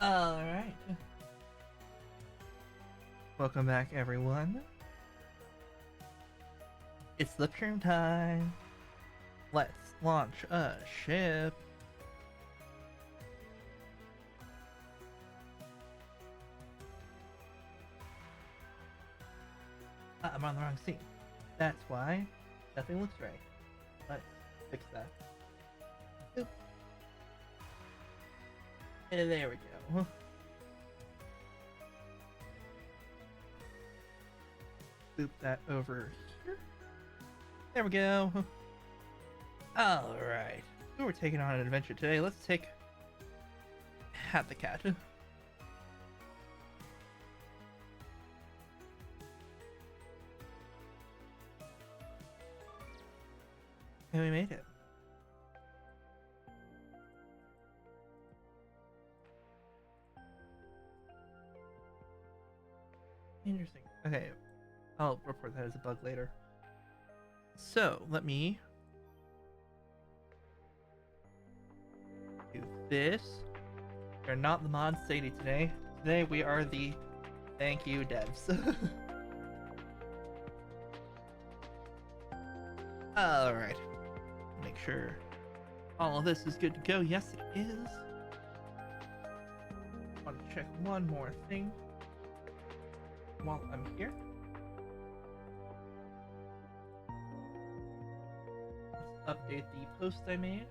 Alright. Welcome back, everyone. It's Slipstream time. Let's launch a ship. I'm on the wrong scene. That's why nothing looks right. Let's fix that. Oop. And there we go. Loop that over here. There we go. Alright. So we're taking on an adventure today. Let's take Hat the Cat. And we made it. Interesting. Okay. I'll report that as a bug later. So, let me do this. We're not the mod Sadie today. Today we are the thank you devs. Alright. Make sure all of this is good to go. Yes, it is. Want to check one more thing while I'm here. Let's update the post I made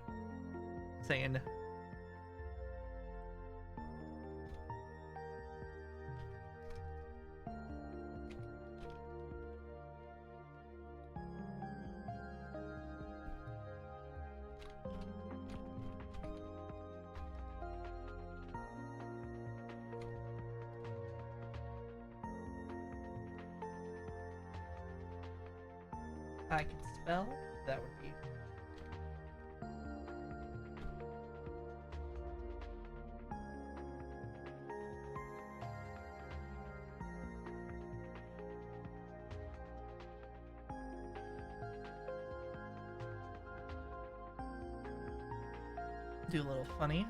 saying I can spell. That would be do a little funny.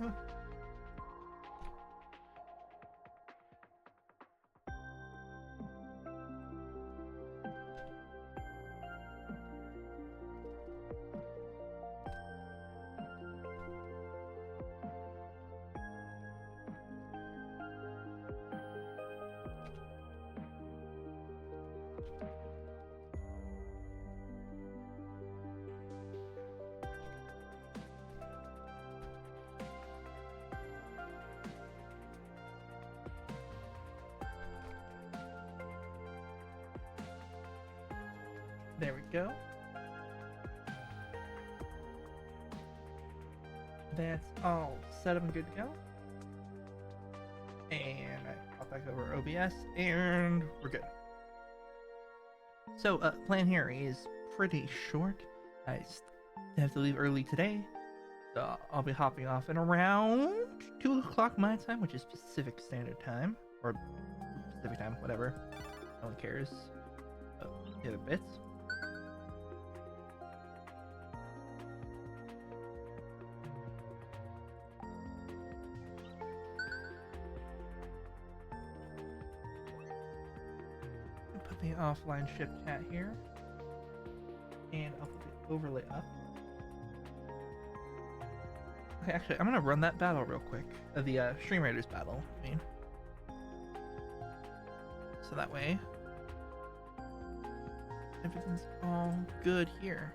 There we go. That's all set up and good to go. And I pop back over OBS and we're good. So, plan here is pretty short. I have to leave early today. So I'll be hopping off in around 2 o'clock my time, which is Pacific Standard Time. Or Pacific Time, whatever. No one cares. The other bits. The offline ship cat here, and I'll put the overlay up. Okay, actually, I'm gonna run that battle real quick. The Stream Raiders battle, I mean. So that way, everything's all good here.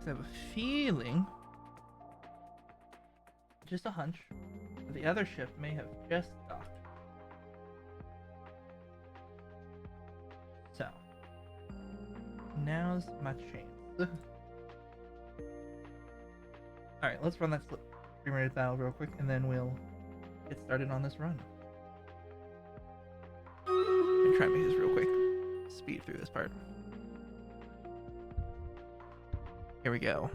I have a feeling, just a hunch, but the other ship may have just docked. So, now's my chance. Alright, let's run that Slipstream Raiders battle real quick, and then we'll get started on this run. And try and make this real quick. Speed through this part. Here we go.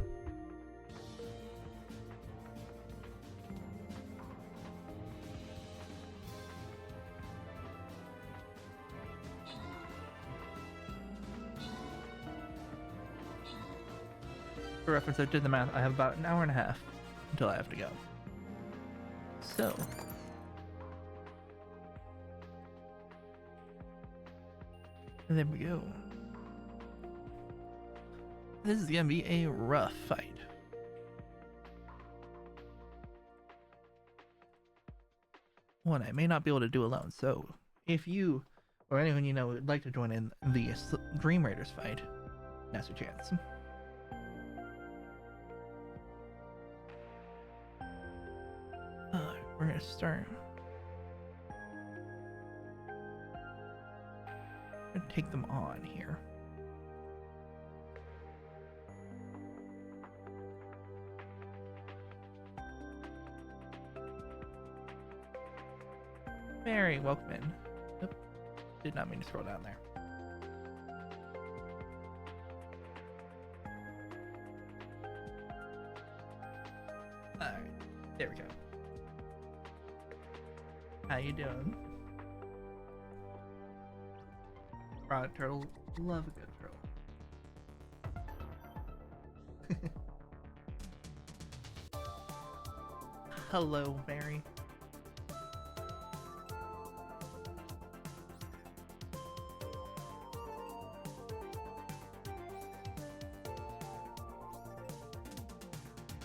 For reference, I did the math. I have about an hour and a half until I have to go. So, and there we go. This is gonna be a rough fight. One I may not be able to do alone. So, if you or anyone you know would like to join in the Dream Raiders fight, now's your chance. We're gonna start. I'm gonna take them on here. Mary, welcome in. Oop, did not mean to scroll down there. Alright, there we go. How you doing? Product turtle, love a good turtle. Hello, Mary.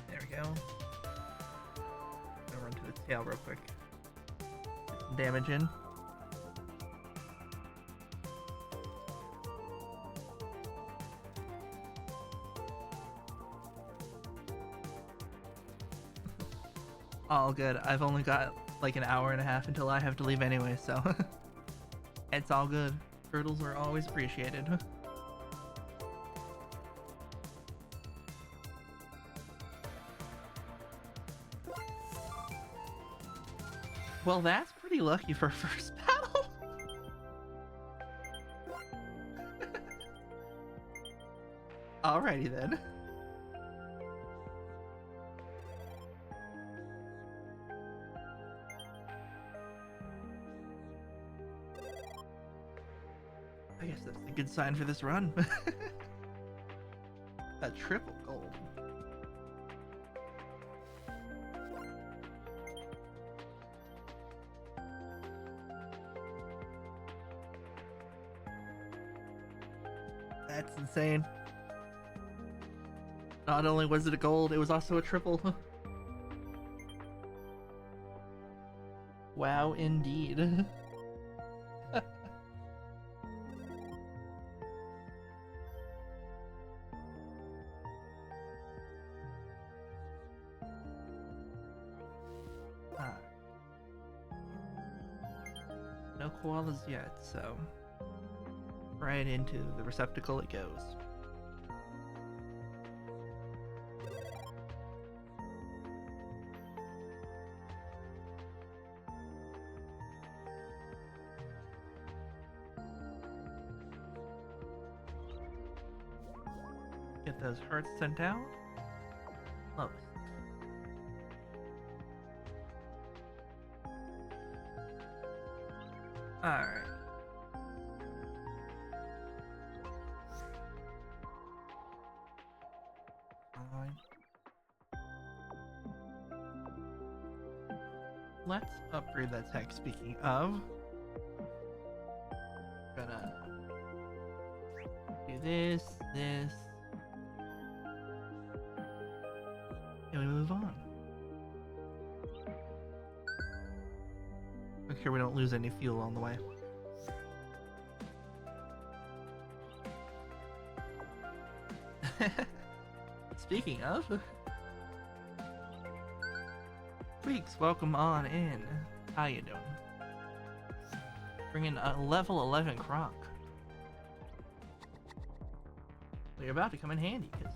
There we go. Gonna run to the tail real quick. Get some damage in. All good. I've only got like an hour and a half until I have to leave anyway, so it's all good. Turtles are always appreciated. Well, that's pretty lucky for first battle. Alrighty then. I guess that's a good sign for this run. A triple gold. That's insane. Not only was it a gold, it was also a triple. Wow, indeed. No koalas yet, so right into the receptacle it goes. Get those hearts sent out. Love it. Alright. Let's upgrade that tech. Speaking of, gonna do this, and we move on. Make sure we don't lose any fuel on the way. Speaking of, freaks, welcome on in. How you doing? Bringing a level 11 Croc. You're about to come in handy because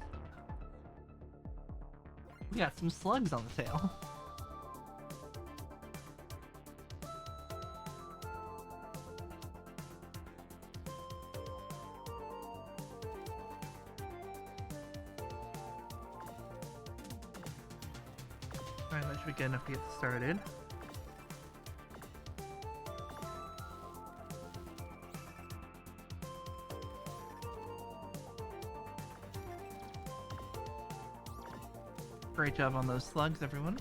we got some slugs on the tail. Alright, that should be good enough to get started. Great job on those slugs, everyone.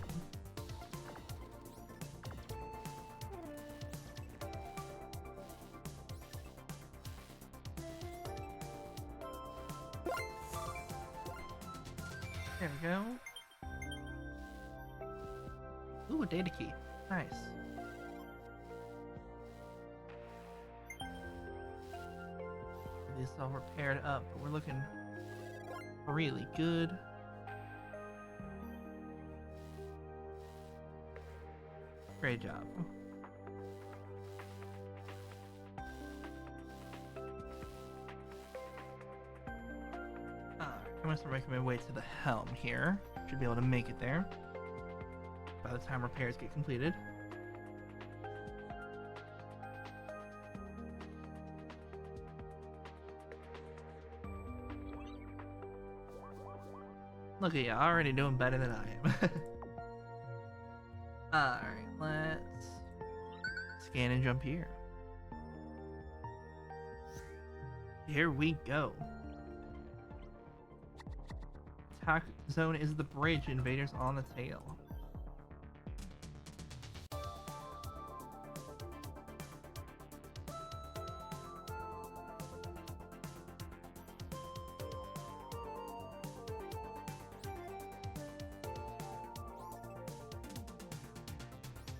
There we go. Ooh, a data key. Nice. This all repaired up, but we're looking really good. Great job. I'm gonna start making my way to the helm here. Should be able to make it there by the time repairs get completed. Look at you, already doing better than I am. Alright, let's scan and jump here. Here we go. Attack zone is the bridge, invaders on the tail.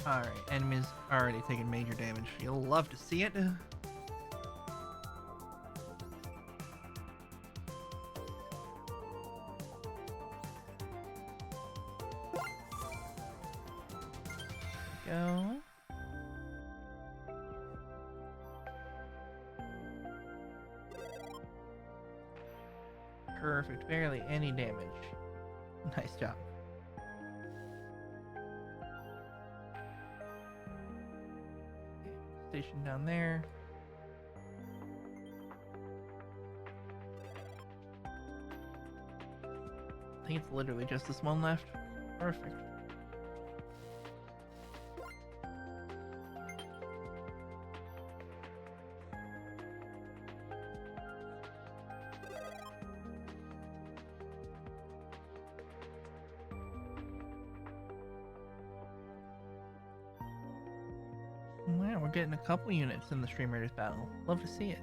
Alright, enemies already taking major damage. You'll love to see it. Go. Perfect, barely any damage. Nice job. Station down there. I think it's literally just this one left. Perfect. Wow, we're getting a couple units in the Stream Raiders battle. Love to see it.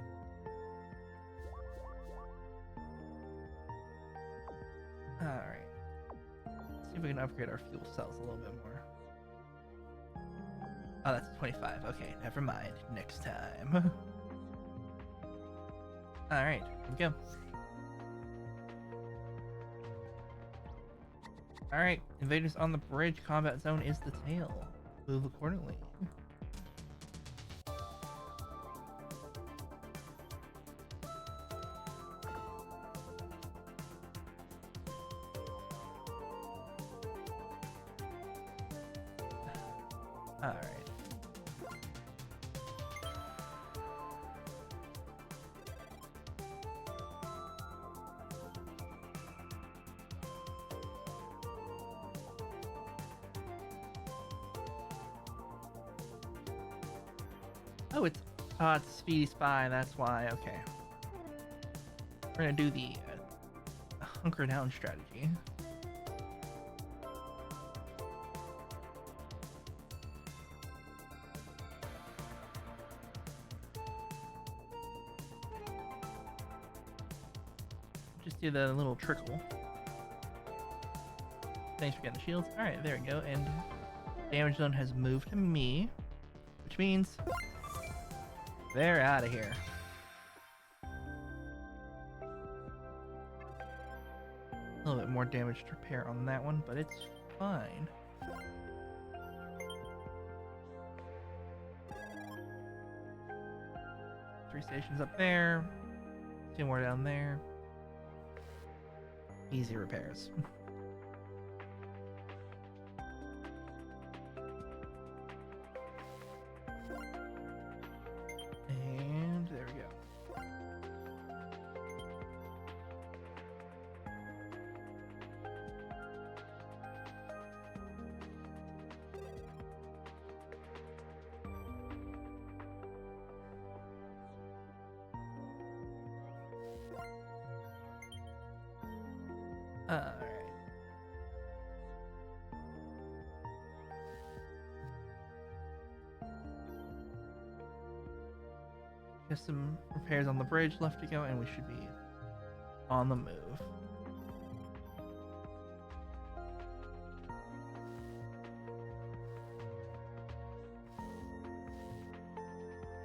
Alright. See if we can upgrade our fuel cells a little bit more. Oh, that's 25. Okay, never mind. Next time. Alright, here we go. Alright, invaders on the bridge. Combat zone is the tail. Move accordingly. Alright. Oh, it's Speedy Spy, that's why, okay. We're gonna do the hunker down strategy. Just do the little trickle. Thanks for getting the shields. Alright, there we go, and damage zone has moved to me, which means they're out of here. A little bit more damage to repair on that one, but it's fine. Three stations up there, two more down there. Easy repairs. And there we go. Alright. Just some repairs on the bridge left to go, and we should be on the move.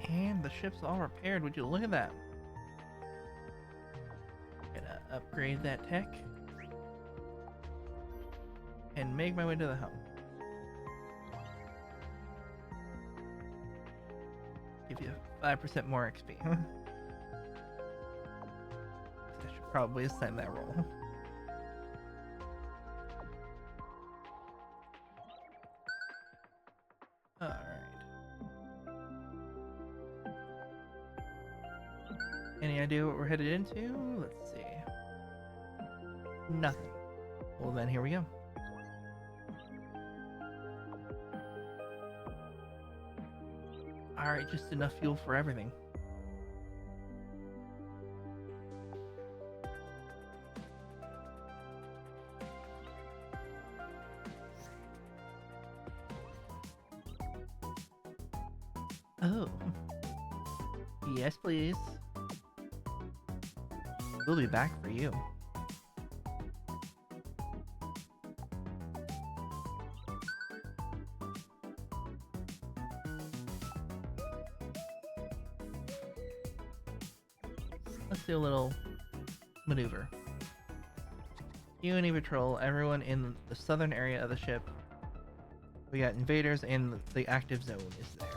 And the ship's all repaired. Would you look at that? Gonna upgrade that tech and make my way to the helm. Give you 5% more XP. I should probably ascend that roll. Alright. Any idea what we're headed into? Let's see. Nothing. Well then, here we go. Alright, just enough fuel for everything. Oh. Yes, please. We'll be back for you. Let's do a little maneuver. Unity patrol everyone in the southern area of the ship. We got invaders and the active zone is there.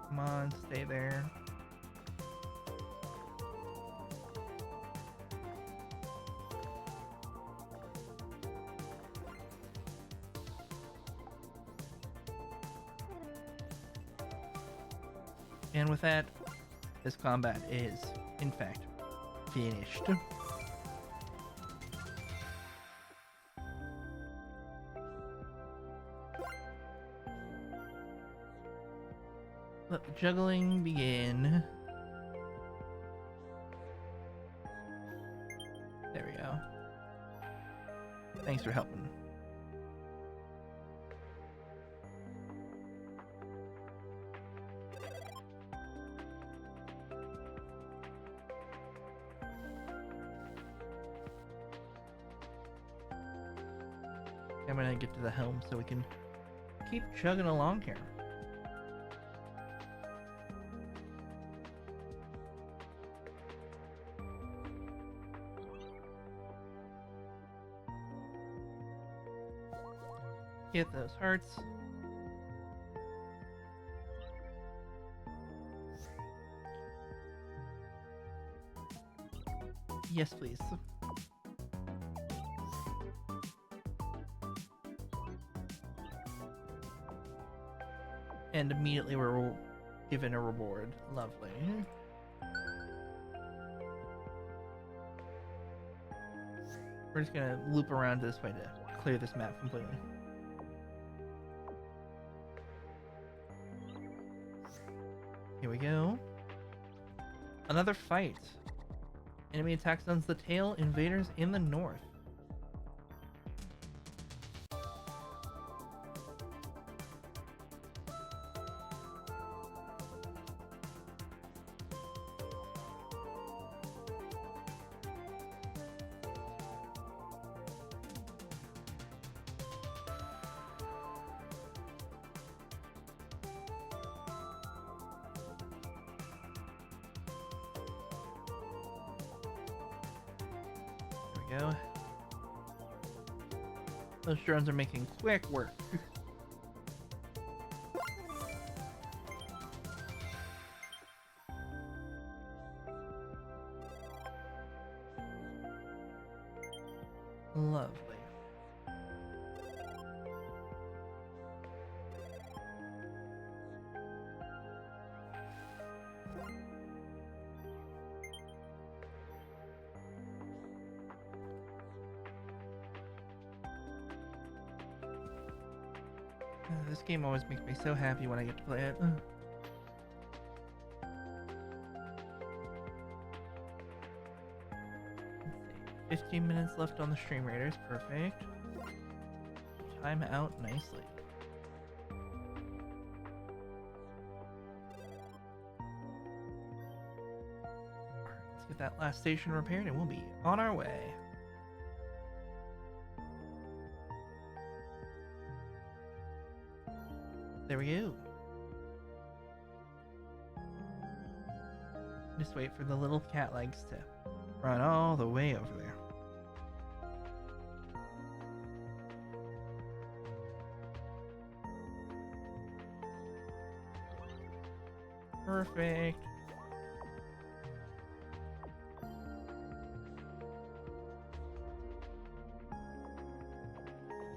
Come on, stay there. And with that, this combat is, in fact, finished. Let the juggling begin. There we go. Thanks for helping. I'm gonna get to the helm so we can keep chugging along here. Get those hearts. Yes, please. And immediately we're given a reward. Lovely. We're just gonna loop around this way to clear this map completely. Here we go. Another fight. Enemy attack zones the tail, invaders in the north. Go. Those drones are making quick work. Lovely. This game always makes me so happy when I get to play it. Let's see. 15 minutes left on the stream raiders. Perfect. Time out nicely. Let's get that last station repaired and we'll be on our way. There we go. Just wait for the little cat legs to run all the way over there. Perfect.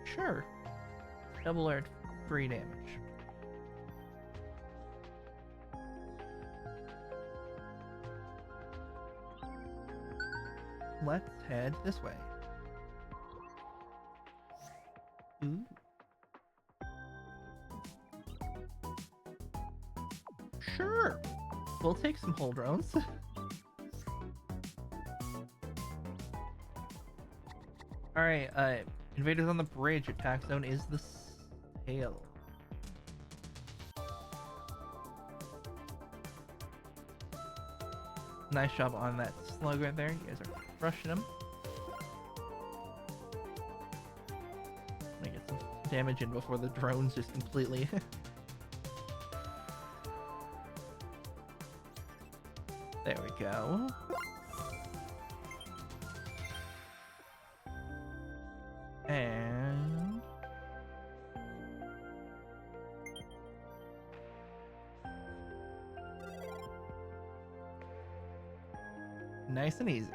Sure. Double alert, 3 damage. Let's head this way. Ooh. Sure. We'll take some whole drones. Alright, invaders on the bridge. Attack zone is the sail. Nice job on that slug right there. You guys are crushing him. Let me get some damage in before the drones just completely... There we go. And... nice and easy.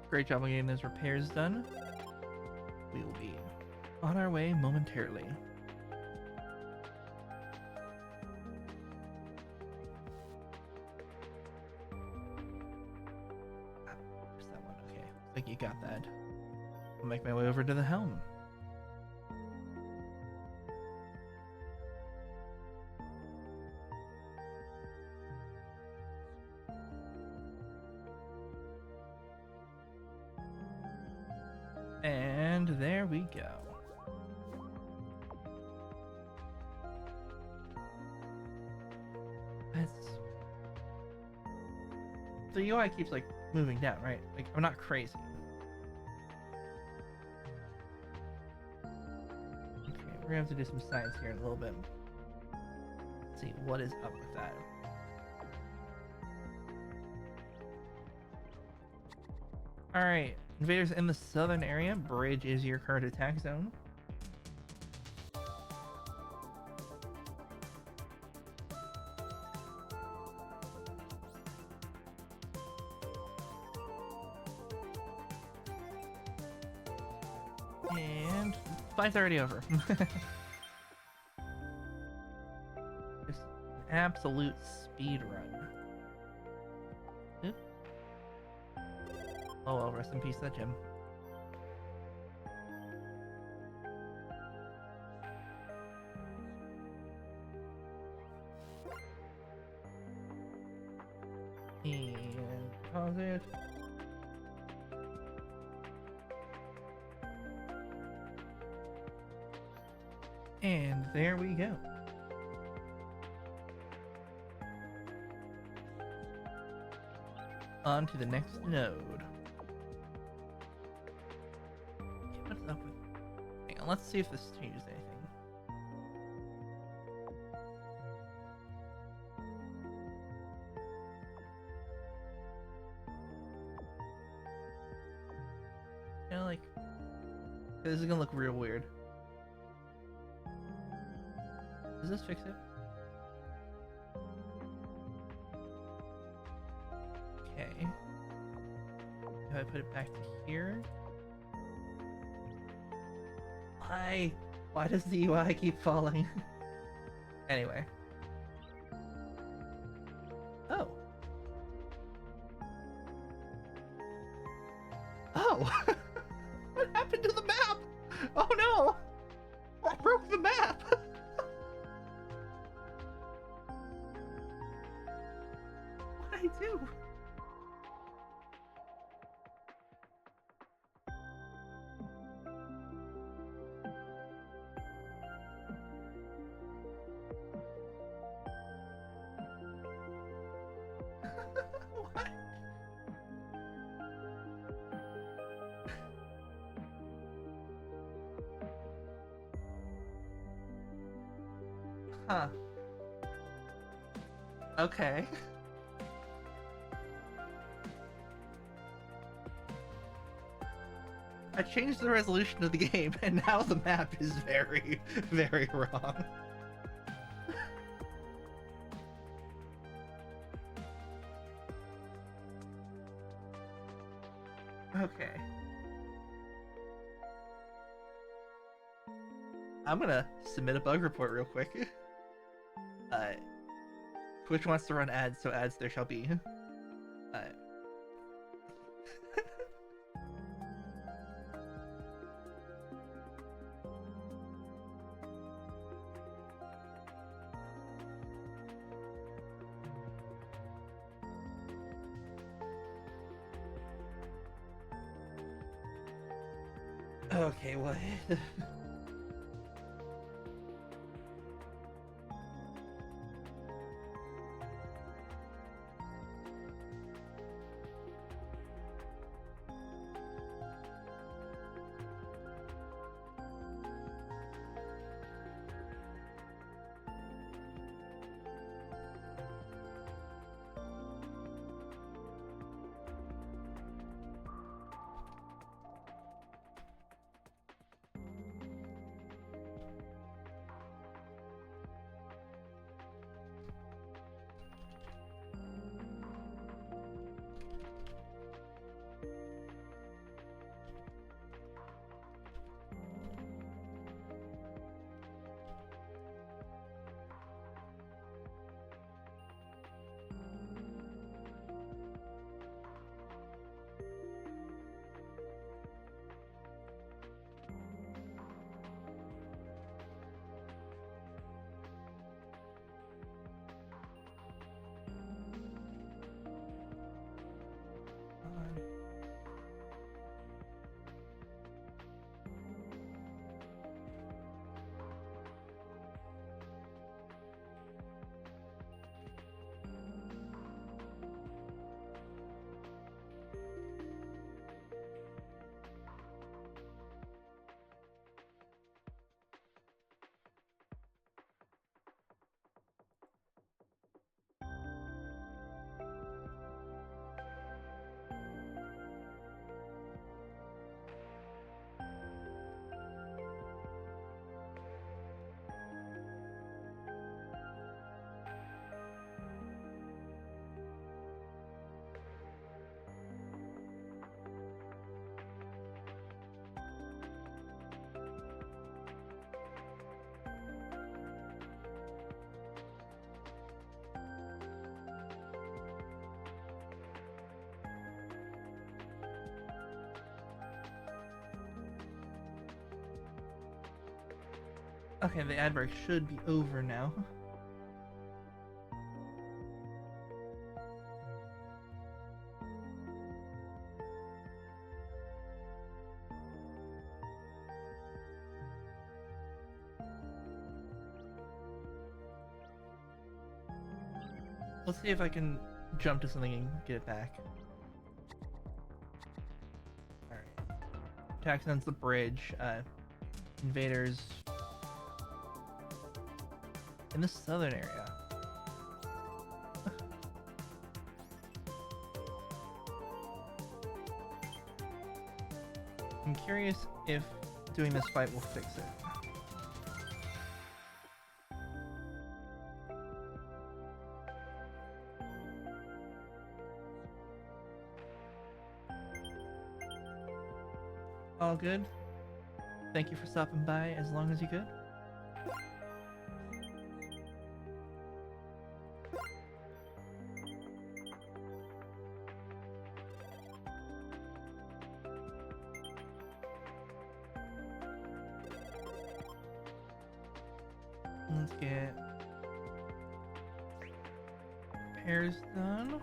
Great job on getting those repairs done. We will be on our way momentarily. There's that one. Okay, looks like you got that. I'll make my way over to the helm. And there we go. The UI keeps like moving down, right? Like I'm not crazy. Okay, we're gonna have to do some science here in a little bit. Let's see what is up with that. Alright, invaders in the southern area. Bridge is your current attack zone. And fight's already over. Just an absolute speed run. Oop. Oh well, rest in peace, that gem. And pause it. And there we go. On to the next node. What's up with... Hang on, let's see if this changes anything. You know, like... This is gonna look real weird. Does this fix it? Okay. If I put it back to here. Why? Why does the UI keep falling? Anyway. Oh. Oh! What happened to the map? Oh no! I broke the map! What did I do? What? Huh. Okay. I changed the resolution of the game, and now the map is very, very wrong. Okay. I'm gonna submit a bug report real quick. Twitch wants to run ads, so ads there shall be. Okay, what? Okay, the ad break should be over now. Let's see if I can jump to something and get it back. Alright. Attack sends the bridge. Invaders in the southern area. I'm curious if doing this fight will fix it. All good? Thank you for stopping by as long as you could. Let's get repairs done.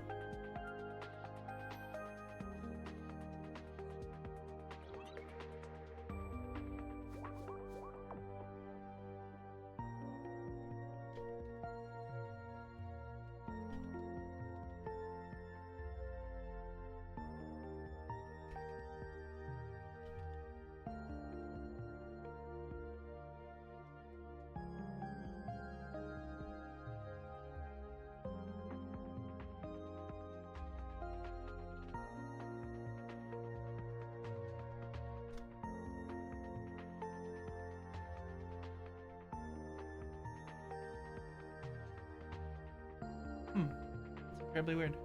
It's incredibly weird.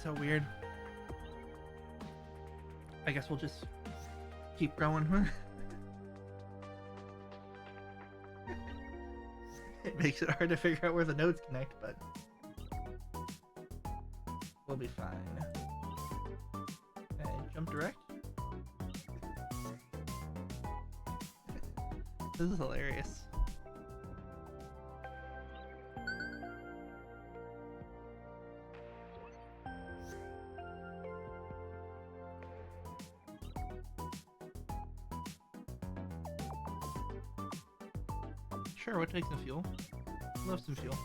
So weird. I guess we'll just keep going, huh? It makes it hard to figure out where the nodes connect, but we'll be fine. Okay, jump direct. This is hilarious. Sure, we'll take some fuel. Love some fuel.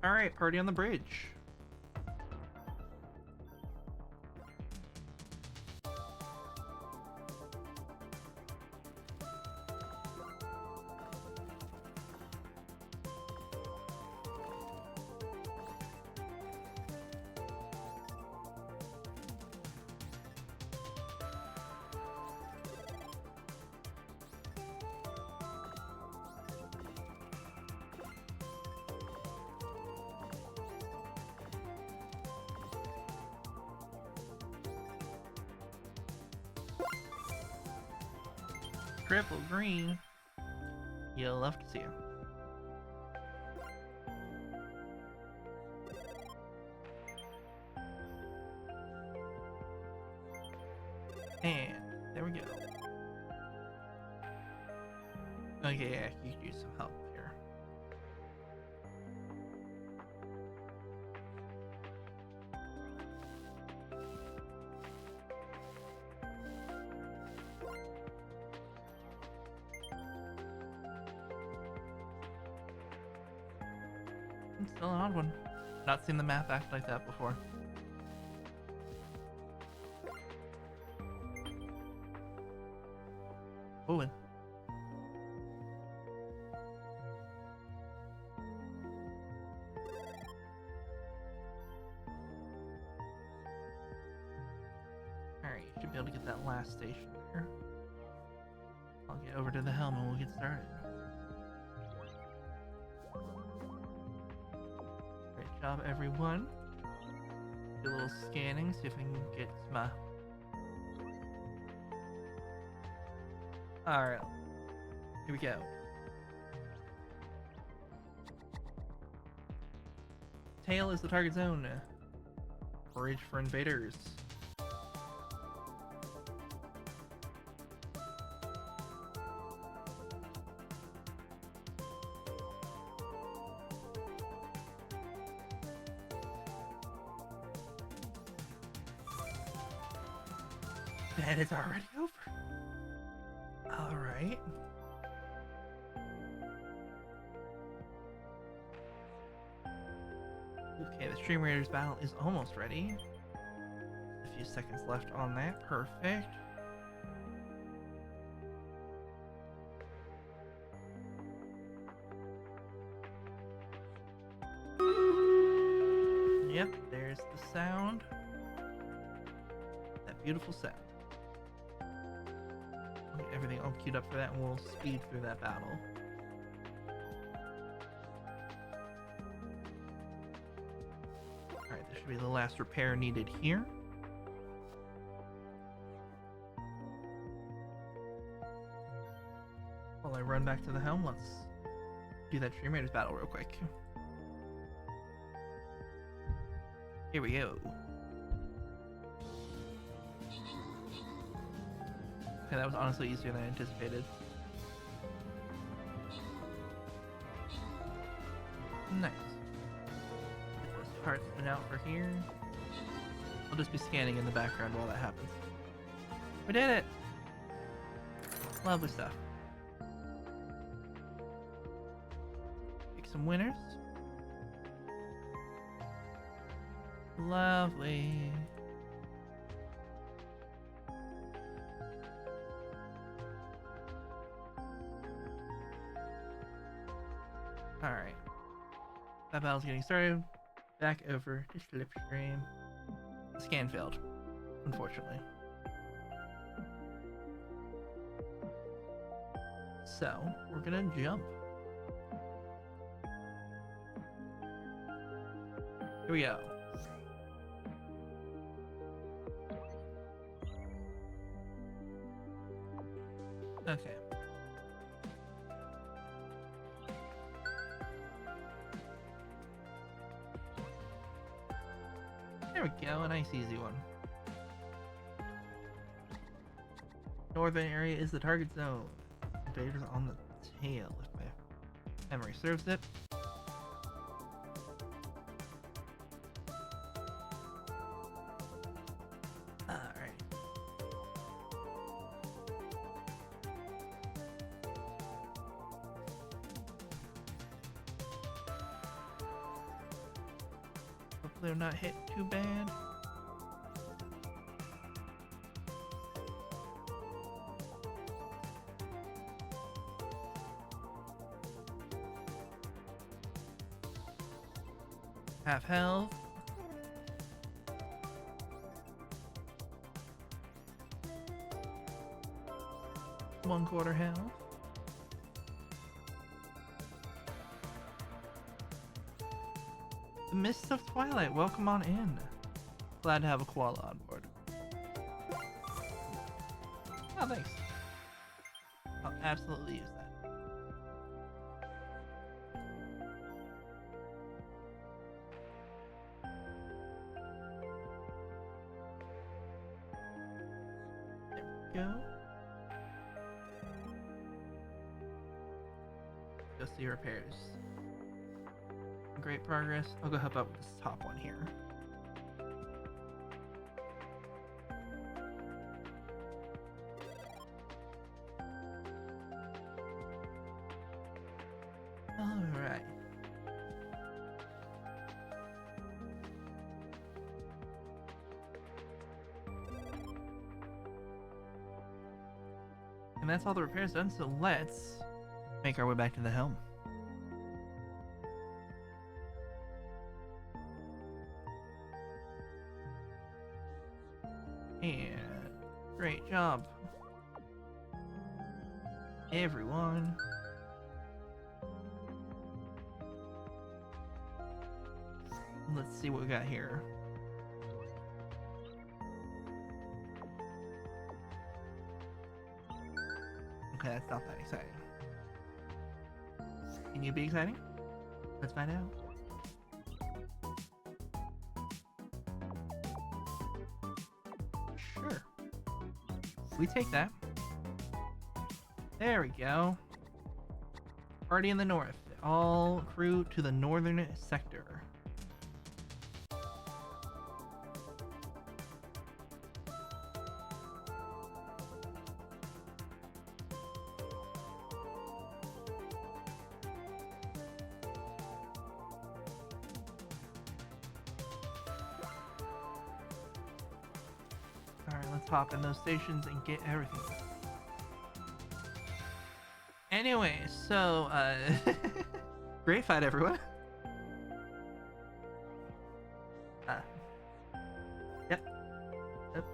Alright, party on the bridge. Triple green. You'll love to see him. And there we go. Okay, yeah, you could use some help here. It's still an odd one. Not seen the map act like that before. Moving. Alright, you should be able to get that last station there. I'll get over to the helm and we'll get started. Great job, everyone. Do a little scanning, see if we can get some. Alright, here we go. Tail is the target zone. Bridge for invaders. And it's already over. Alright. Okay, the Stream Raiders battle is almost ready. A few seconds left on that. Perfect. Yep, there's the sound. That beautiful sound. I'll get everything all queued up for that and we'll speed through that battle. Alright, this should be the last repair needed here. While I run back to the helm, let's do that Stream Raiders battle real quick. Here we go. Okay, that was honestly easier than I anticipated. Nice. Get those parts spin out for here. I'll just be scanning in the background while that happens. We did it! Lovely stuff. Pick some winners. Lovely. Alright. That battle's getting started. Back over to Slipstream. The scan failed, unfortunately. So, we're gonna jump. Here we go. Okay. There we go, a nice easy one. Northern area is the target zone. Invaders on the tail, if my memory serves it. Alright. Hopefully I'm not hit too bad. Half health. One quarter health. The Mists of Twilight, welcome on in. Glad to have a koala on board. Oh, thanks. I'll absolutely use that. Go. Go see repairs. Great progress. I'll go help out with this top one here. Alright. And that's all the repairs done, so let's make our way back to the helm. And great job, everyone. Let's see what we got here. Okay, that's not that exciting. Can you be exciting? Let's find out. Sure. We take that. There we go. Party in the north. All crew to the northern sector. let's hop in those stations and get everything done. Anyway, so, great fight, everyone. Yep. Yep.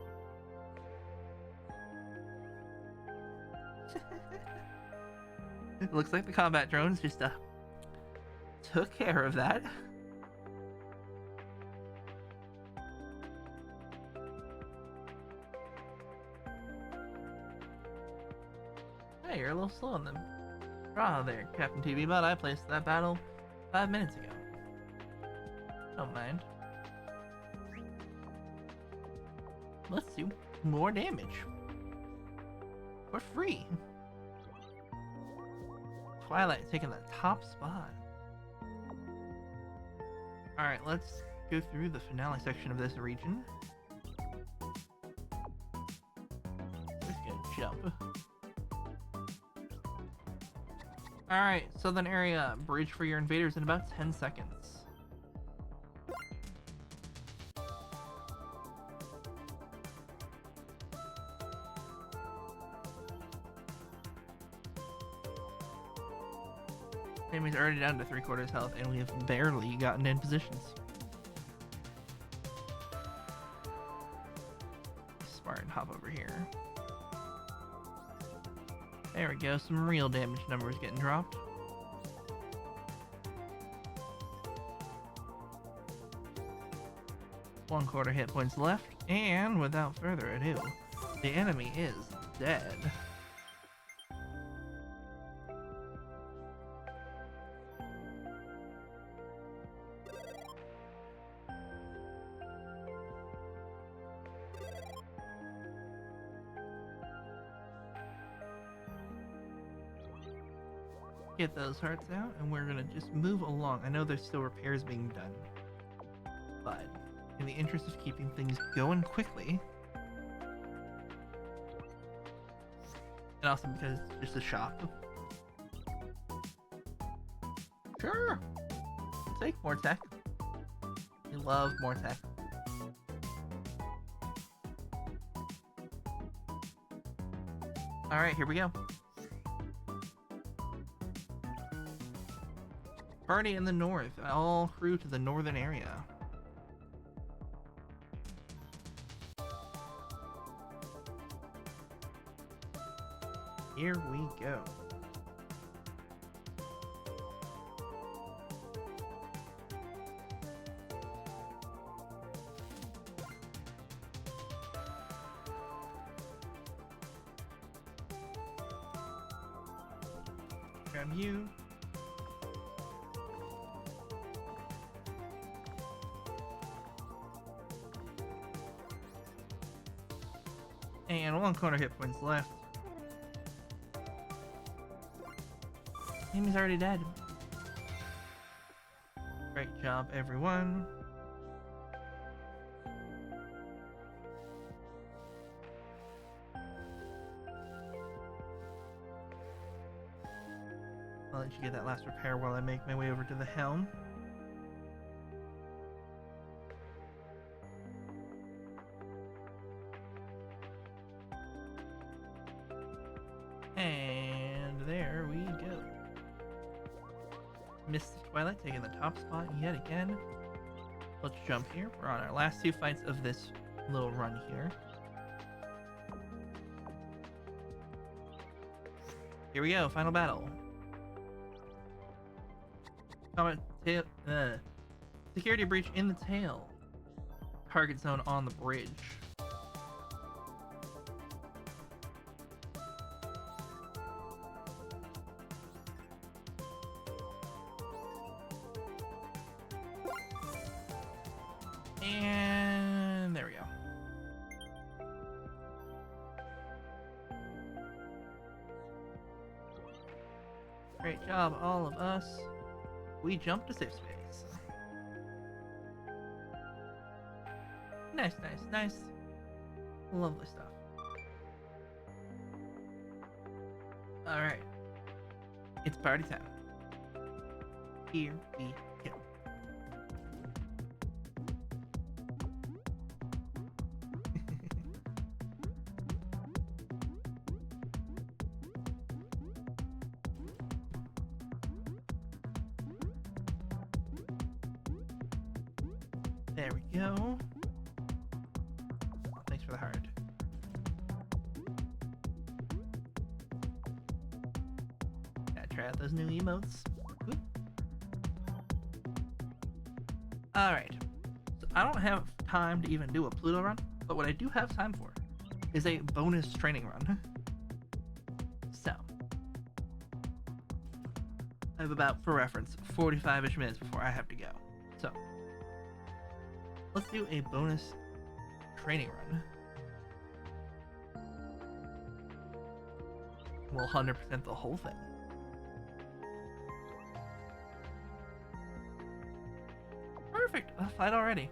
It looks like the combat drones just, took care of that. Hey, you're a little slow on them. Raw there, Captain TV, but I placed that battle 5 minutes ago. Don't mind. Let's do more damage. For free. Twilight taking the top spot. Alright, let's go through the finale section of this region. Just gonna jump. Alright, southern area, bridge for your invaders in about 10 seconds. Enemy's already down to 3/4 health, and we have barely gotten in positions. Smart and hop over here. There we go, some real damage numbers getting dropped. One-quarter hit points left, and without further ado, the enemy is dead. Get those hearts out, and we're gonna just move along. I know there's still repairs being done, but in the interest of keeping things going quickly, and also because it's just a shop. Sure, take more tech. We love more tech. All right, here we go. Party in the north, all crew to the northern area. Here we go. Grab you. And 1/4 hit points left. Enemy's already dead. Great job, everyone. I'll let you get that last repair while I make my way over to the helm. And there we go. Missed Twilight taking the top spot yet again. Let's jump here. We're on our last 2 fights of this little run here. Here we go, final battle. Security breach in the tail. Target zone on the bridge. And there we go. Great job, all of us. We jumped to safe space. Nice, nice, nice. Lovely stuff. Alright. It's party time. Here we go. There we go. Thanks for the heart. Gotta try out those new emotes. Oop. Alright. So I don't have time to even do a Pluto run, but what I do have time for is a bonus training run. So, I have about, for reference, 45-ish minutes before I have to go. So, let's do a bonus training run. We'll 100% the whole thing. Perfect! A fight already.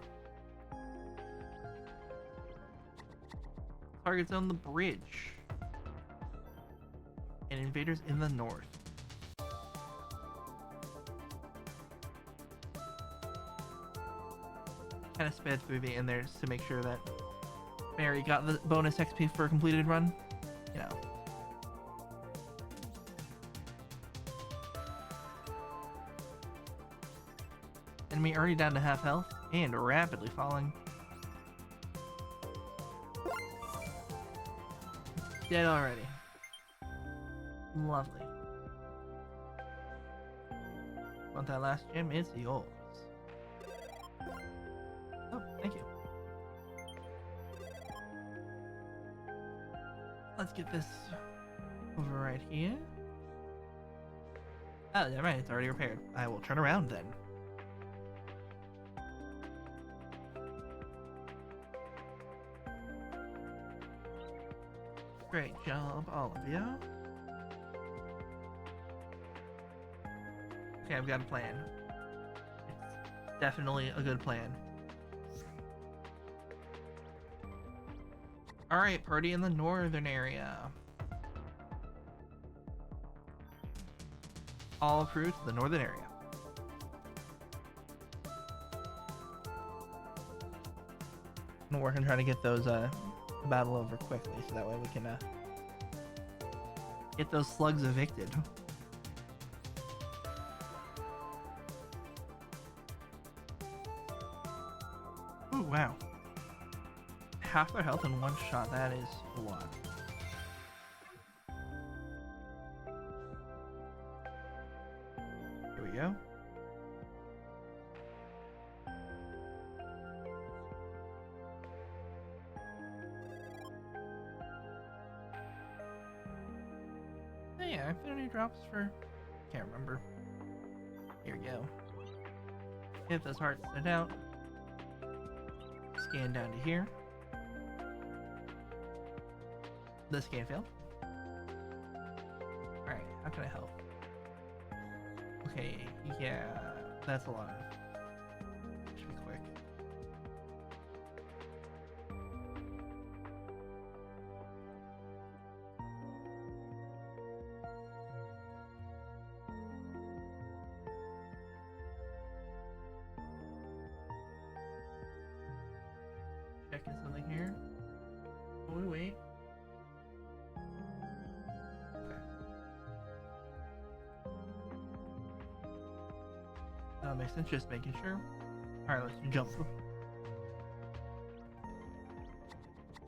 Targets on the bridge. And invaders in the north. Kind of sped through the end there just to make sure that Mary got the bonus XP for a completed run. You know. Enemy already down to half health and rapidly falling. Dead already. Lovely. Want that last gem? It's yours. Oh, thank you. Let's get this over right here. Oh, never mind. It's already repaired. I will turn around then. Great job, all of you. Okay, I've got a plan. It's definitely a good plan. Alright, party in the northern area. All crew to the northern area. I'm gonna work on trying to get those battle over quickly so that way we can get those slugs evicted. Ooh, wow. Half their health in one shot, that is a lot. Here we go. Oh yeah, infinity drops for... can't remember. Here we go. Get those hearts sent out. Scan down to here. The scan failed. Alright, how can I help? Okay, yeah, that's a lot. Should be quick. Checking something here. Oh, wait. That makes sense, just making sure. Alright, let's jump.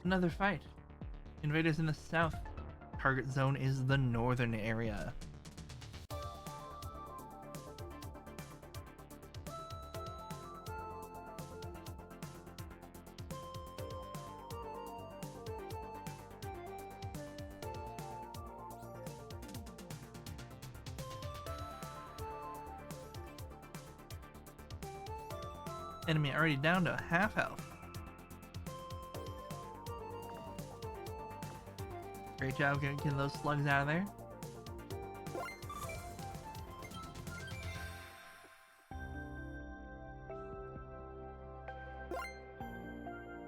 Another fight. Invaders in the south. Target zone is the northern area. Enemy already down to half health. Great job getting those slugs out of there.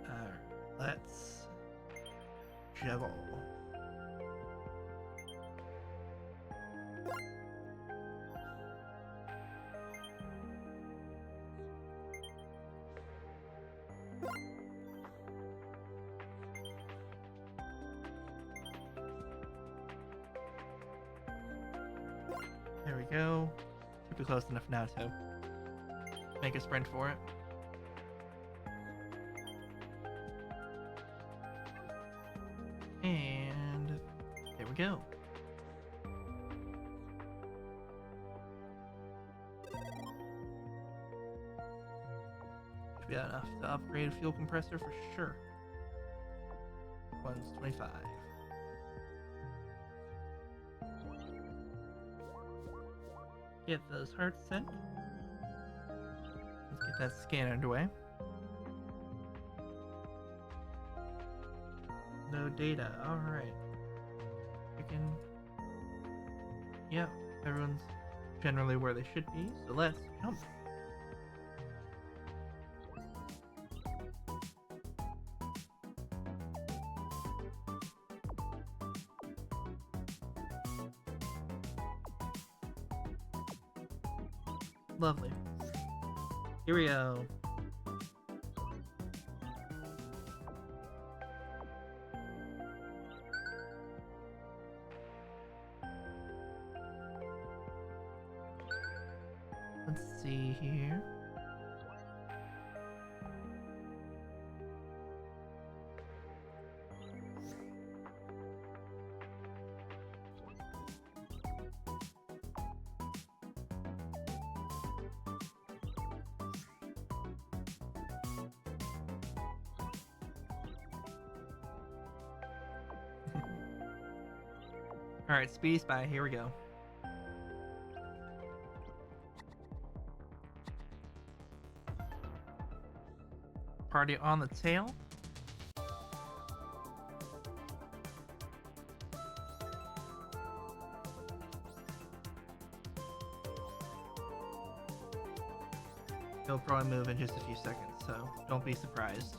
Alright, let's juggle. There we go. Should be close enough now to make a sprint for it. And there we go. Should be enough to upgrade a fuel compressor for sure. One's 25. Get those hearts sent. Let's get that scan underway. No data. Alright. We can... Yeah, everyone's generally where they should be, so let's jump. Lovely. Here we go. Let's see here. Alright, Speedy Spy, here we go. Party on the tail. He'll probably move in just a few seconds, so don't be surprised.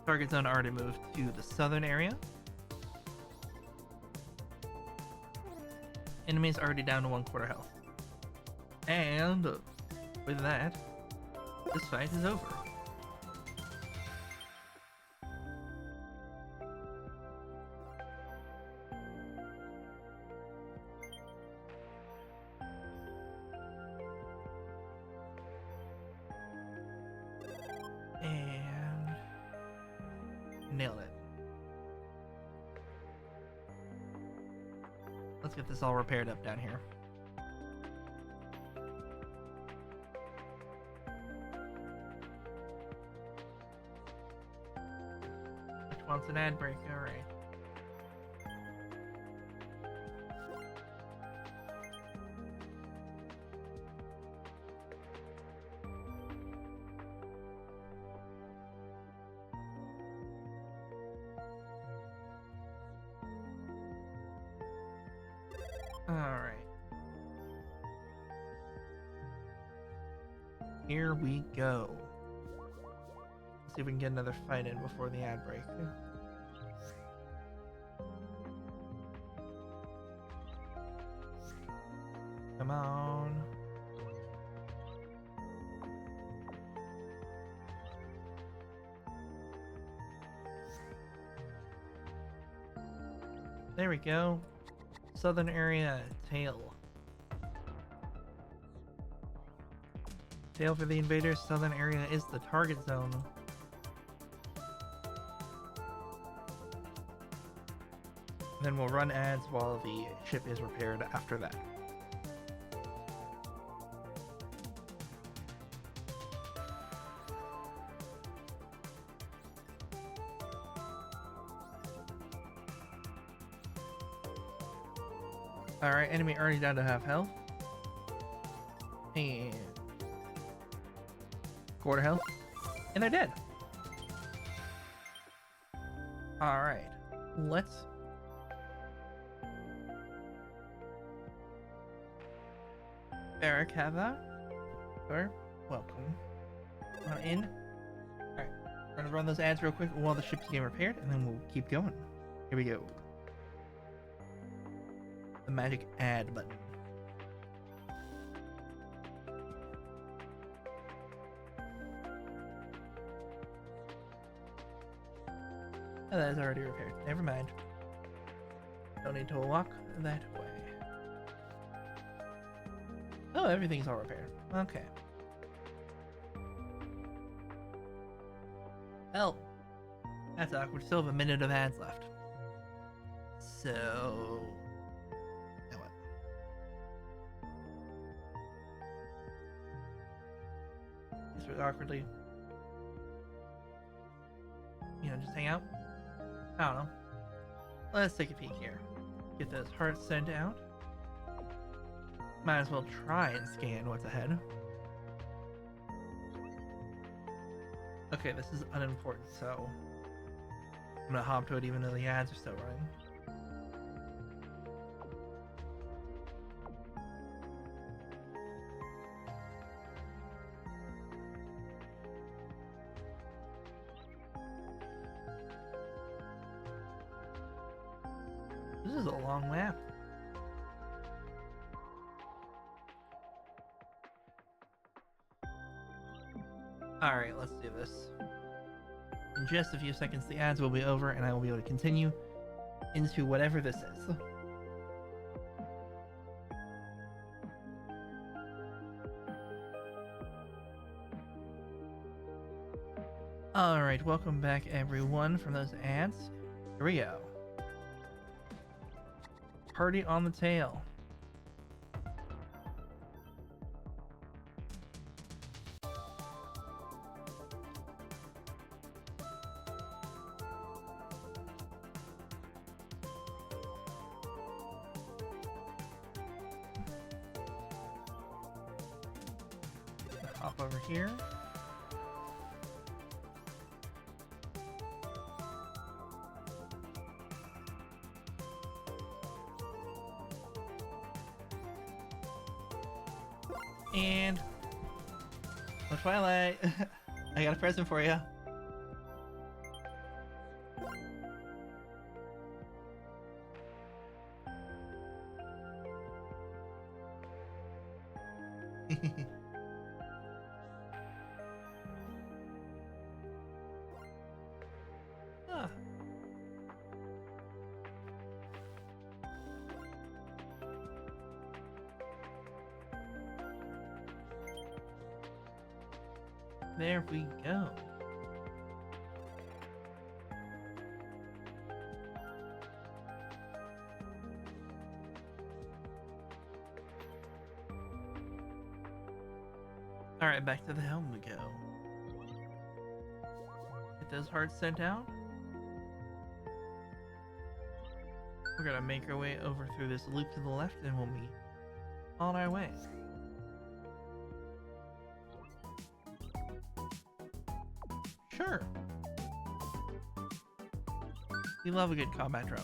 Target zone already moved to the southern area. Enemies already down to 1/4 health. And with that, this fight is over. And nailed it. Let's get this all repaired up down here. Which wants an ad break? Alright. Alright. Here we go. Let's see if we can get another fight in before the ad break. Come on. There we go. Southern area, tail. Tail for the invaders, southern area is the target zone. Then we'll run ads while the ship is repaired after that. Alright, enemy already down to half health. And 1/4 health. And they're dead. Alright. Let's... Barrack have that. Sure. Welcome. On in. Alright. We're gonna run those ads real quick while the ship's getting repaired, and then we'll keep going. Here we go. The magic add button. Oh, that is already repaired. Never mind. Don't need to walk that way. Oh, everything's all repaired. Okay. Well, that's awkward. Still have a minute of ads left. So... Now what? This was awkwardly... just hang out? I don't know. Let's take a peek here. Get those hearts sent out. Might as well try and scan what's ahead. Okay, this is unimportant, so I'm gonna hop to it even though the ads are still running. This is a long map. Alright, let's do this. In just a few seconds, the ads will be over, and I will be able to continue into whatever this is. Alright, welcome back everyone from those ads. Here we go. Party on the tail. Hop over here. And oh, Twilight, I got a present for you. Ah. There we go. Alright, back to the helm we go. Get those hearts sent out. We're gonna make our way over through this loop to the left and we'll be on our way. Sure. We love a good combat drone.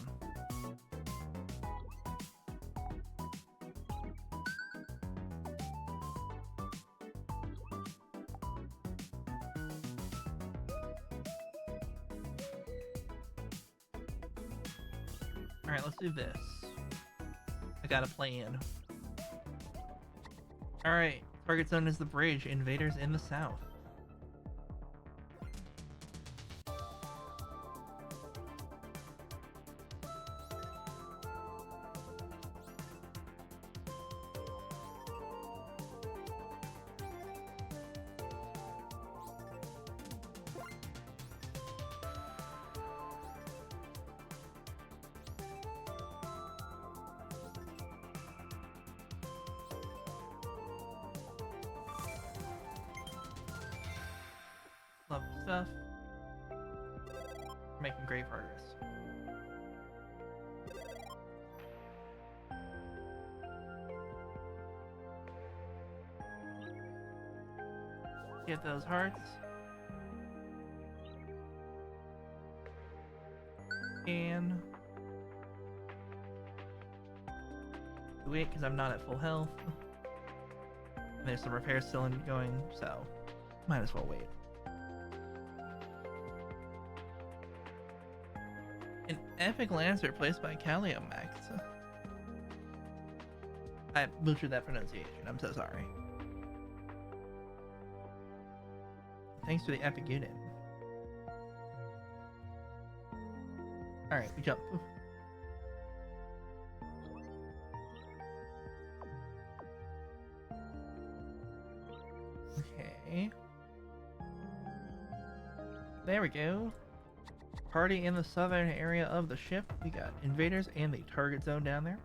Alright, let's do this. I got a plan. Alright, target zone is the bridge. Invaders in the south. Lovely stuff. Making great progress. Get those hearts. And wait, because I'm not at full health. And there's some repairs still going, so might as well wait. An epic Lancer replaced by Caliomax. I butchered that pronunciation. I'm so sorry. Thanks for the epic unit. Alright, we jump. way. There we go. Party in the southern area of the ship. We got invaders and the target zone down there.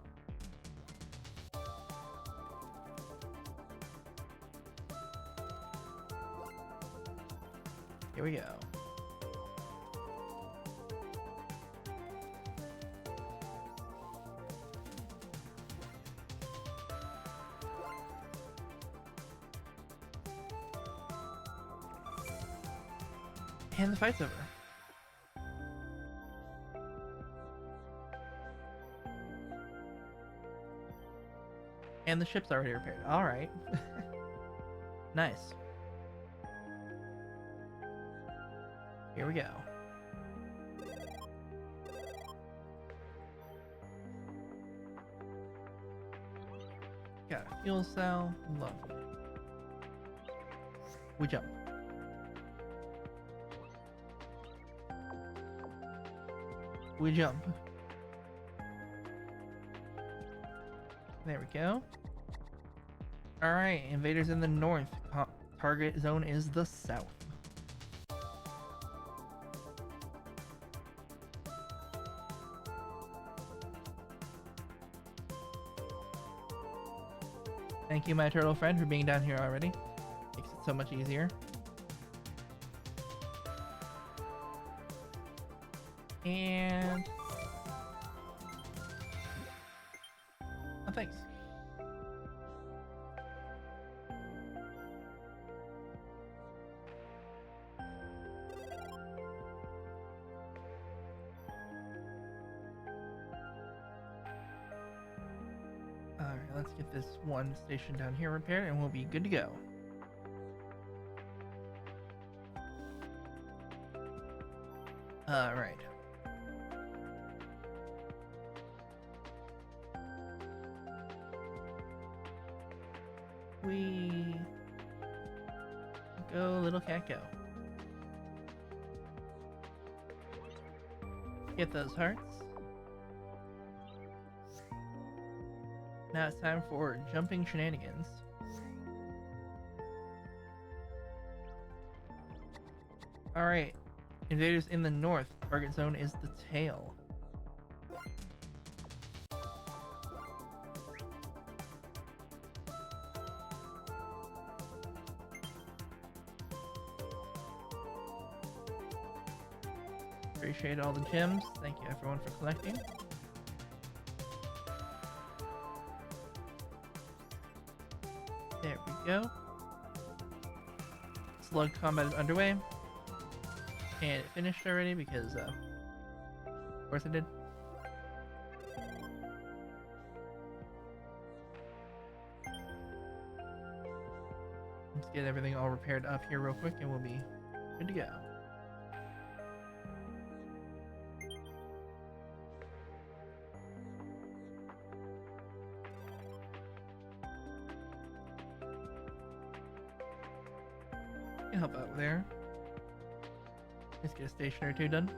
Here we go. And the fight's over. And the ship's already repaired. Alright. Nice. Here we go. Got a fuel cell. Lovely. We jump. We jump. There we go. Alright, invaders in the north. Target zone is the south. Thank you, my turtle friend, for being down here already. Makes it so much easier. And... oh, thanks. Alright, let's get this one station down here repaired and we'll be good to go. Alright. We go, little cat, go. Get those hearts. Now it's time for jumping shenanigans. Alright, invaders in the north. Target zone is the tail. Appreciate all the gems. Thank you everyone for collecting. There we go. Slug combat is underway. And it finished already because, of course it did. Let's get everything all repaired up here real quick and we'll be good to go. Can help out there. Let's get a station or two done.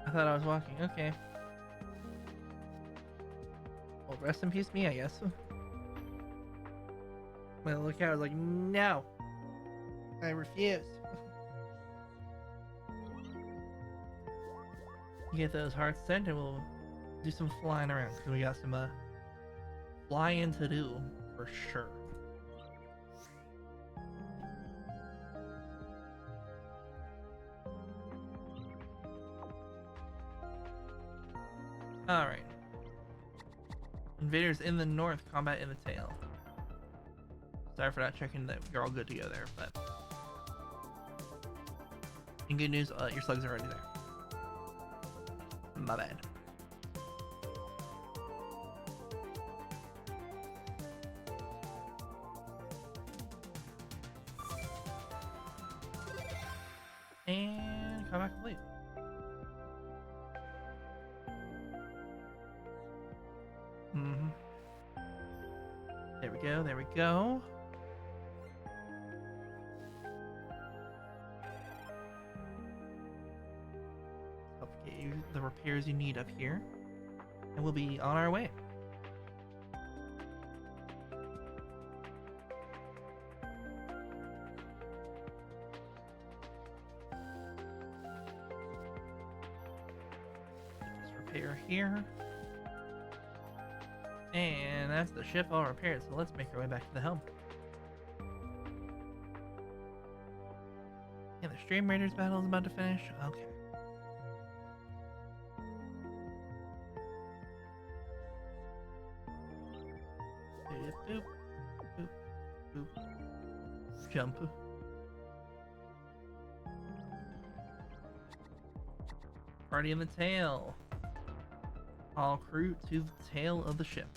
I thought I was walking. Okay. Well, rest in peace me, I guess. When I look out, I was like, no! I refuse. Get those hearts sent and we'll do some flying around. Because we got some flying to do, for sure. Alright. Invaders in the north, combat in the tail. Sorry for not checking that you're all good to go there, but... in good news, your slugs are already there. My bad. And combat complete. There we go, there we go. Help get you the repairs you need up here. And we'll be on our way. repair here. And that's the ship all repaired, so let's make our way back to the helm. And the Stream Raiders battle is about to finish. Okay. Boop, boop, boop, boop. Jump. Party in the tail. All crew to the tail of the ship.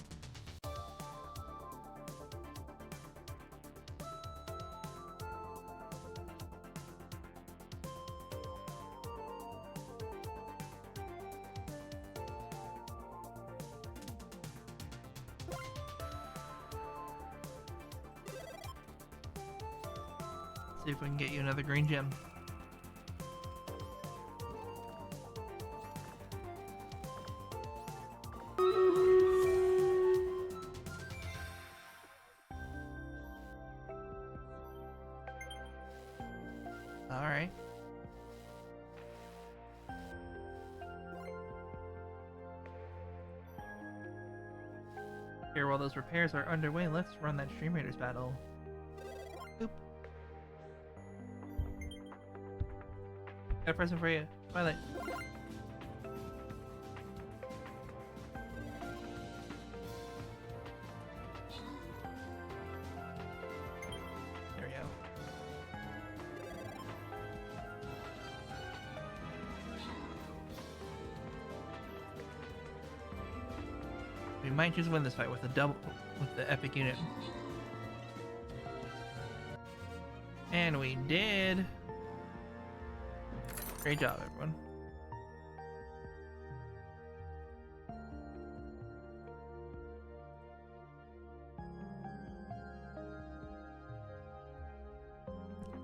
See if we can get you another green gem. Alright. Here, while those repairs are underway, let's run that Stream Raiders battle. Oop. Got a present for you. Twilight. There we go. We might just win this fight with the epic unit. And we did. Great job, everyone.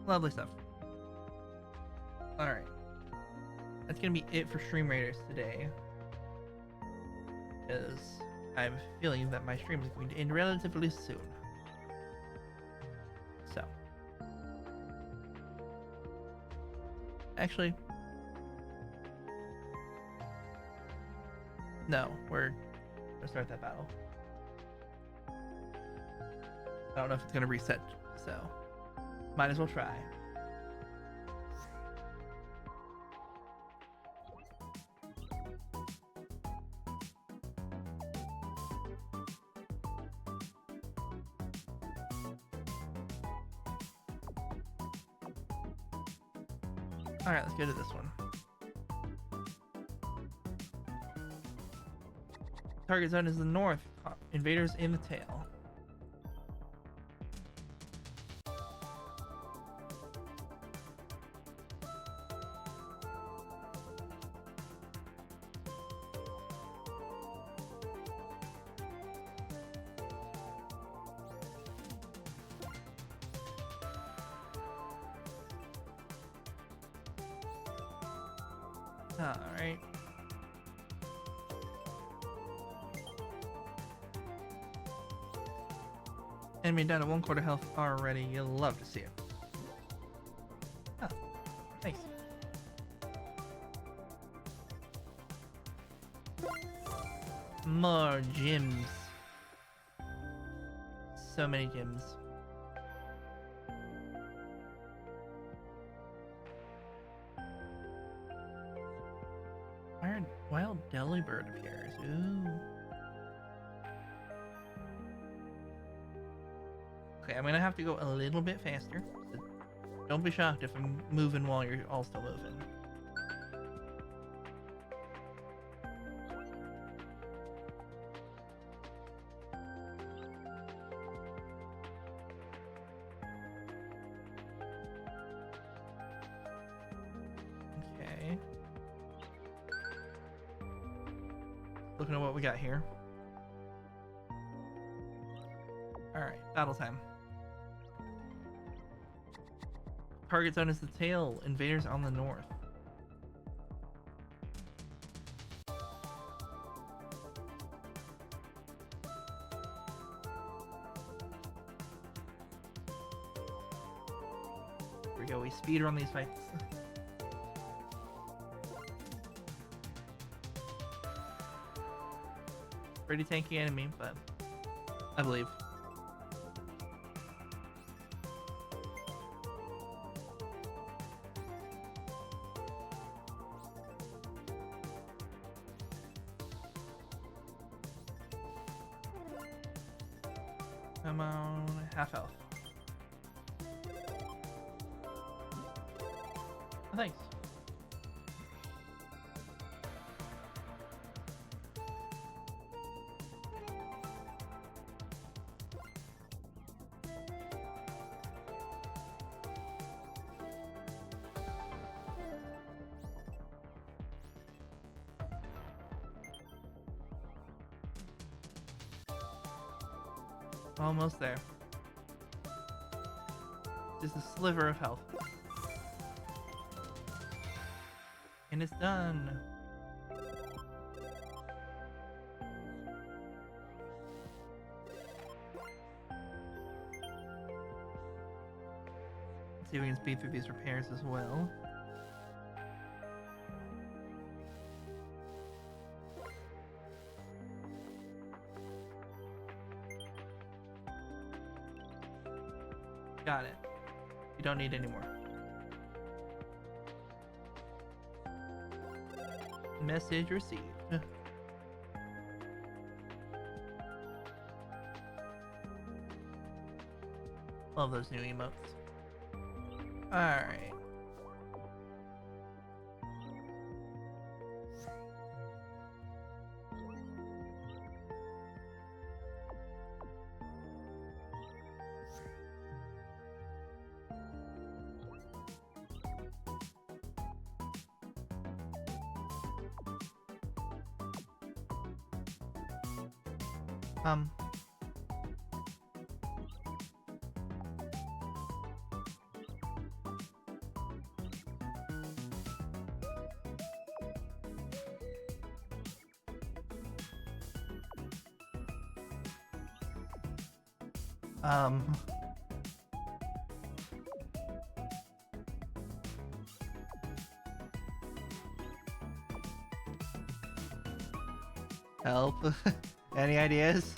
Lovely stuff. Alright. That's gonna be it for Stream Raiders today. Because I have a feeling that my stream is going to end relatively soon. So. Actually. No, we're gonna start that battle. I don't know if it's gonna reset, so might as well try. Alright, let's go to this one. Target zone is the north. Invaders in the tail. Alright. Enemy down to 1/4 health already. You'll love to see it. Oh, nice. More gems. So many gems. Wild Delibird appears. Ooh. Okay, I'm gonna have to go a little bit faster. So don't be shocked if I'm moving while you're all still moving. Okay. Looking at what we got here. Alright, battle time. Target zone is the tail. Invaders on the north. Here we go, we speedrun these fights. Pretty tanky enemy, but I believe. Come on, half health. Oh, thanks. Almost there. Just a sliver of health. And it's done. Let's see if we can speed through these repairs as well. Got it. You don't need any more. Message received. Love those new emotes. Alright. Um. Help. Any ideas?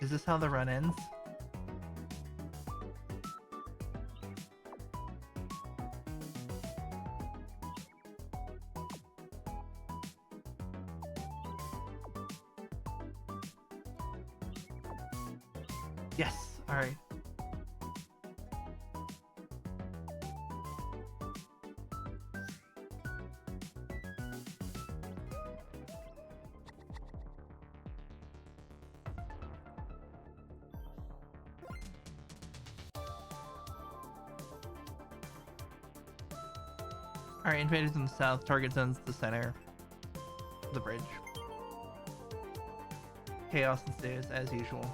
Is this how the run ends? Yes. All right. Alright, invaders in the south, target zones the center of the bridge. Chaos ensues as usual.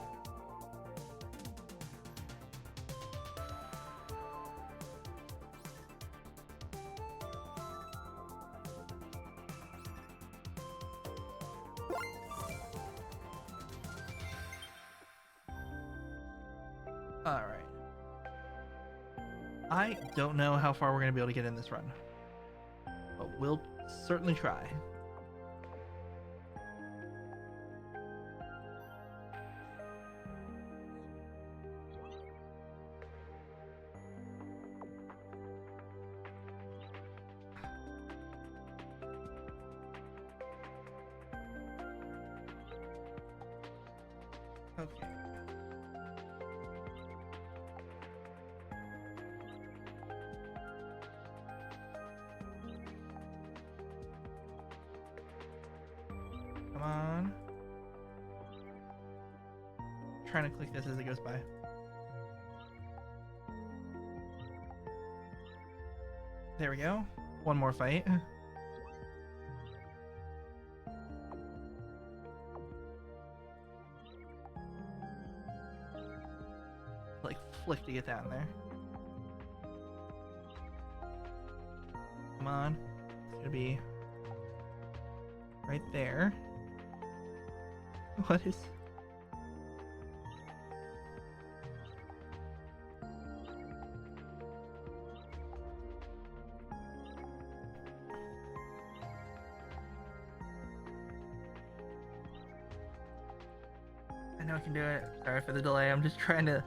Alright. I don't know how far we're going to be able to get in this run. But we'll certainly try. Okay. Come on. Trying to click this as it goes by. There we go. One more fight. Like flick to get down there. Come on. It's gonna be right there. What is... I know I can do it. Sorry for the delay. I'm just trying to.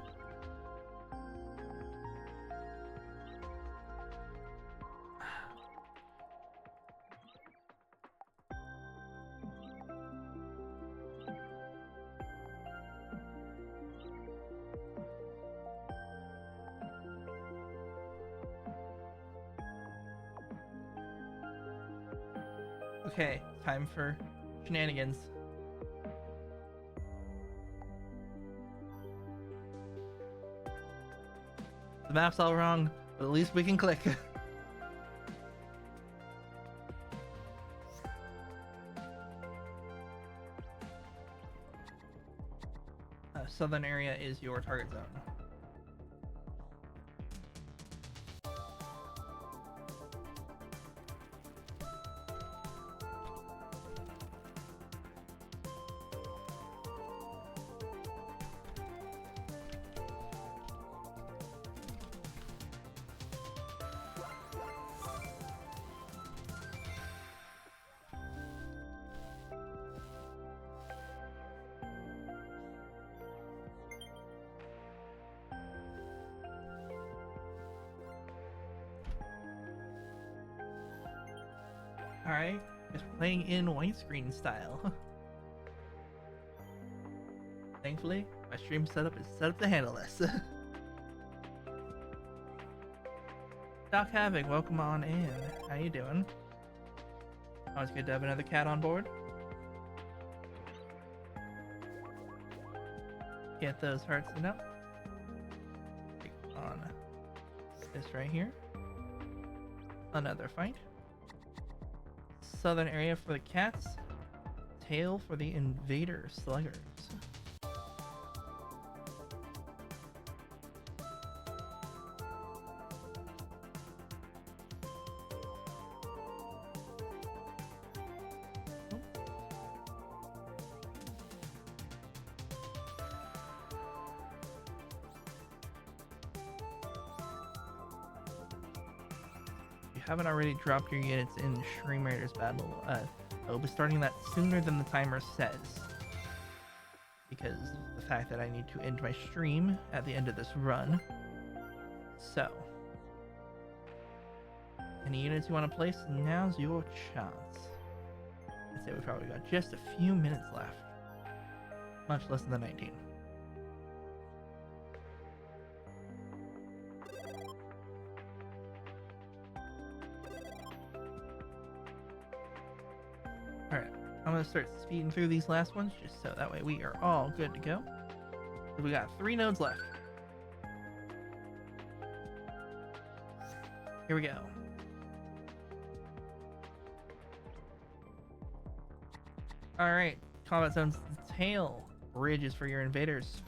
Okay, time for shenanigans. The map's all wrong, but at least we can click. Southern area is your target zone. Alright, just playing in widescreen style. Thankfully, my stream setup is set up to handle this. Doc Havoc, welcome on in. How you doing? Always good to have another cat on board. Get those hearts up. Take on this right here. Another fight. Southern area for the cats. Tail for the invader sluggers. Haven't already dropped your units in Shreem Raiders battle, I'll be starting that sooner than the timer says, because of the fact that I need to end my stream at the end of this run. So, any units you want to place, now's your chance. I'd say we probably got just a few minutes left, much less than the 19. I'm going to start speeding through these last ones just so that way we are all good to go. We got 3 nodes left. Here we go. Alright, combat zones, tail bridges for your invaders.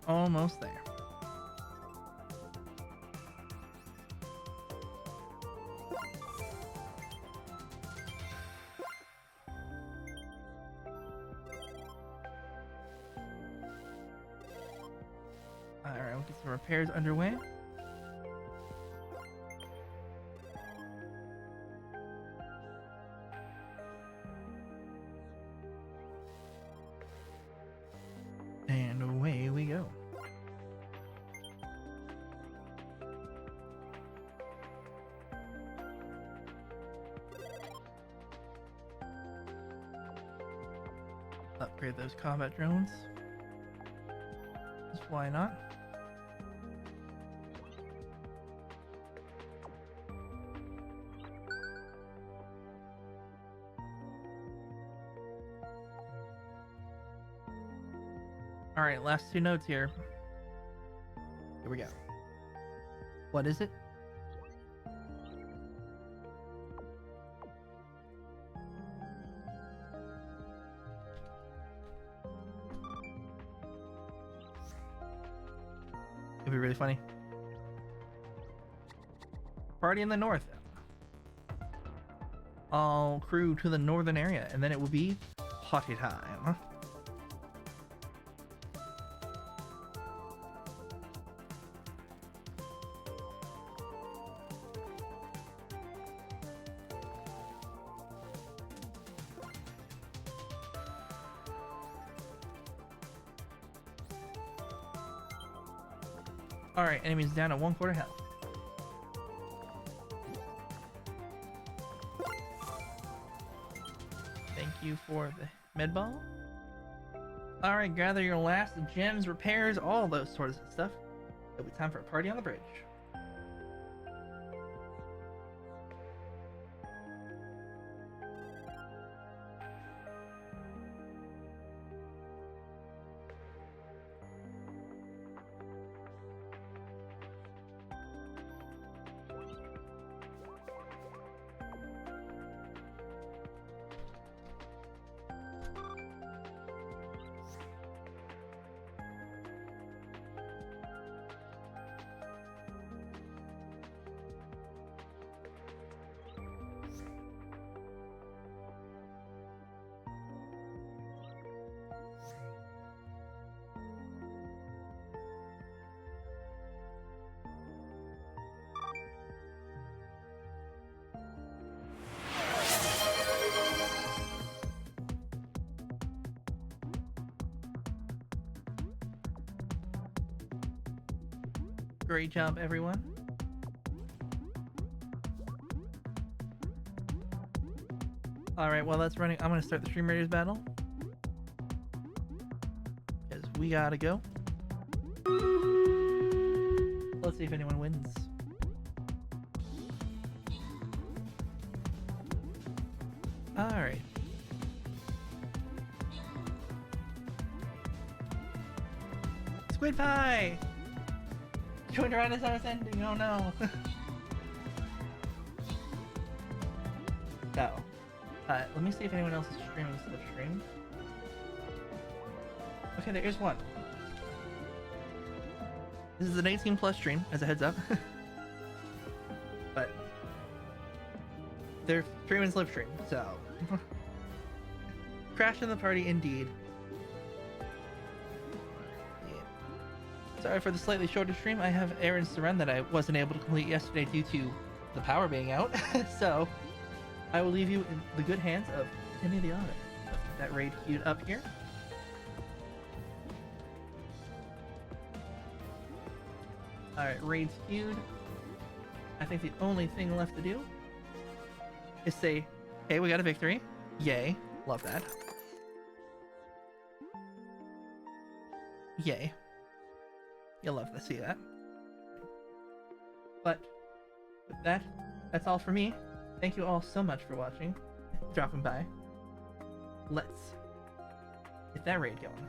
Almost there. Alright, we'll get some repairs underway. And away we go. Upgrade those combat drones. Just why not? Alright, last 2 notes here. Here we go. What is it? It'd be really funny. Party in the north. all crew to the northern area, and then it will be party time. Alright, enemies down to 1/4 health. Thank you for the med ball. Alright, gather your last gems, repairs, all those sorts of stuff. It'll be time for a party on the bridge. Great job, everyone. Alright, while that's running, I'm going to start the Stream Raiders battle. Because we gotta go. Let's see if anyone wins. Alright. Squid Pie! Joined around as I was ending, oh no. So, let me see if anyone else is streaming Slipstream. Okay, there is one. This is an 18+ stream, as a heads up. But they're streaming Slipstream, so crash in the party indeed. Sorry for the slightly shorter stream. I have errands to run that I wasn't able to complete yesterday due to the power being out. So I will leave you in the good hands of Timmy the Otter. Let's get that raid queued up here. Alright, raid's queued. I think the only thing left to do is say, hey, we got a victory. Yay. Love that. Yay. You'll love to see that. But with that, that's all for me. Thank you all so much for watching, dropping by. Let's get that raid going.